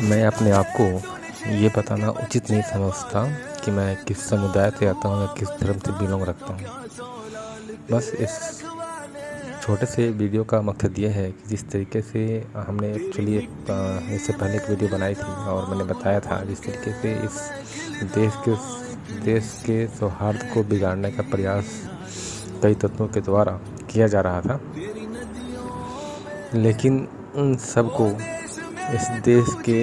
मैं अपने आप को ये बताना उचित नहीं समझता कि मैं किस समुदाय से आता हूँ या किस धर्म से बिलोंग रखता हूँ। बस इस छोटे से वीडियो का मकसद ये है कि जिस तरीके से हमने एक्चुअली इससे पहले एक वीडियो बनाई थी और मैंने बताया था जिस तरीके से इस देश के सौहार्द को बिगाड़ने का प्रयास कई तत्वों के द्वारा किया जा रहा था, लेकिन उन सबको इस देश के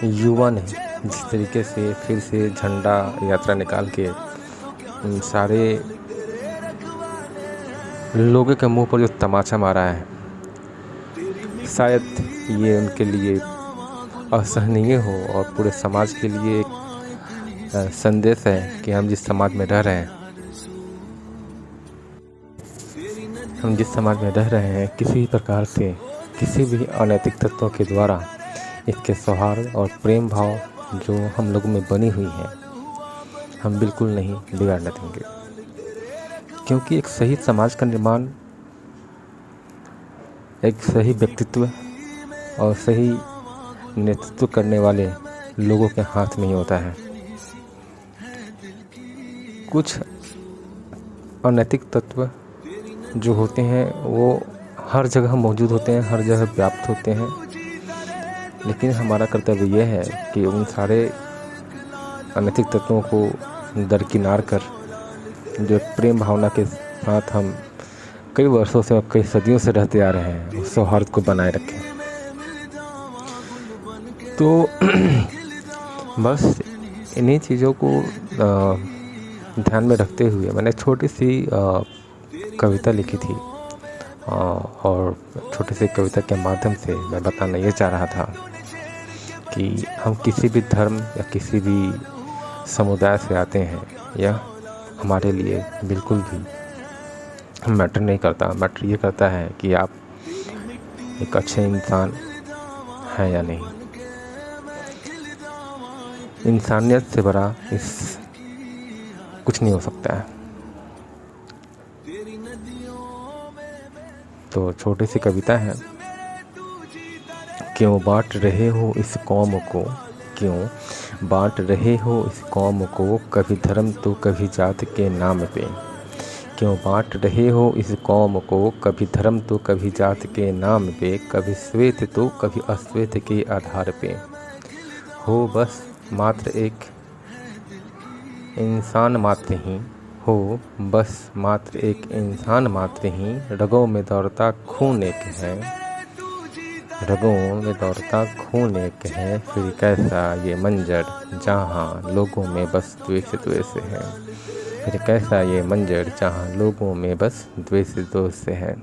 युवा ने जिस तरीके से फिर से झंडा यात्रा निकाल के उन सारे लोगों के मुंह पर जो तमाचा मारा है, शायद ये उनके लिए असहनीय हो और पूरे समाज के लिए एक संदेश है कि हम जिस समाज में रह रहे हैं किसी भी प्रकार से किसी भी अनैतिक तत्वों के द्वारा इसके सौहार्द और प्रेम भाव जो हम लोगों में बनी हुई है हम बिल्कुल नहीं बिगाड़ने देंगे, क्योंकि एक सही समाज का निर्माण एक सही व्यक्तित्व और सही नेतृत्व करने वाले लोगों के हाथ में ही होता है। कुछ अनैतिक तत्व जो होते हैं वो हर जगह मौजूद होते हैं, हर जगह व्याप्त होते हैं, लेकिन हमारा कर्तव्य यह है कि उन सारे अनैतिक तत्वों को दरकिनार कर जो प्रेम भावना के साथ हम कई वर्षों से और कई सदियों से रहते आ रहे हैं उस सौहार्द को बनाए रखें। तो बस इन्हीं चीज़ों को ध्यान में रखते हुए मैंने छोटी सी कविता लिखी थी और छोटी सी कविता के माध्यम से मैं बताना ये चाह रहा था कि हम किसी भी धर्म या किसी भी समुदाय से आते हैं यह हमारे लिए बिल्कुल भी मैटर नहीं करता। मैटर ये करता है कि आप एक अच्छे इंसान हैं या नहीं। इंसानियत से बड़ा इस कुछ नहीं हो सकता है। तो छोटी सी कविता है। क्यों बांट रहे हो इस कौम को, क्यों बांट रहे हो इस कौम को, कभी धर्म तो कभी जात के नाम पे। क्यों बांट रहे हो इस कौम को, कभी धर्म तो कभी जात के नाम पे, कभी श्वेत तो कभी अश्वेत के आधार पे। हो बस मात्र एक इंसान मात्र ही, हो बस मात्र एक इंसान मात्र ही, रगों में दौड़ता खून एक है, रगों में दौड़ता खून एक है, फिर कैसा ये मंजर जहाँ लोगों में बस द्वेष द्वेष है, फिर कैसा ये मंजर जहाँ लोगों में बस द्वेष द्वेष है।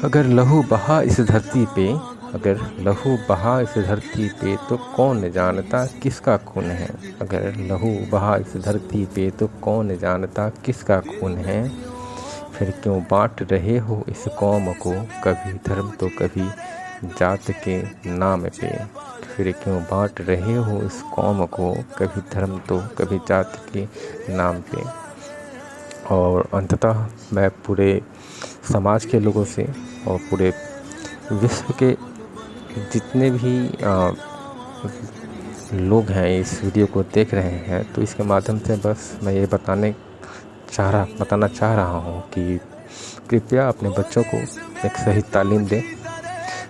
अगर लहू बहा इस धरती पे, अगर लहू बहा इस धरती पे तो कौन जानता किसका खून है, अगर लहू बहा इस धरती पे तो कौन जानता किसका खून है। फिर क्यों बांट रहे हो इस कौम को, कभी धर्म तो कभी जात के नाम पे, फिर क्यों बांट रहे हो इस कौम को, कभी धर्म तो कभी जात के नाम पे। और अंततः मैं पूरे समाज के लोगों से और पूरे विश्व के जितने भी लोग हैं इस वीडियो को देख रहे हैं, तो इसके माध्यम से बस मैं ये बताना चाह रहा हूँ कि कृपया अपने बच्चों को एक सही तालीम दें,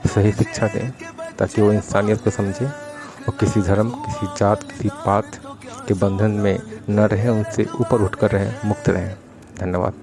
सही शिक्षा दें, ताकि वो इंसानियत को समझे और किसी धर्म, किसी जात, किसी पात के बंधन में न रहें, उनसे ऊपर उठकर रहें, मुक्त रहें। धन्यवाद।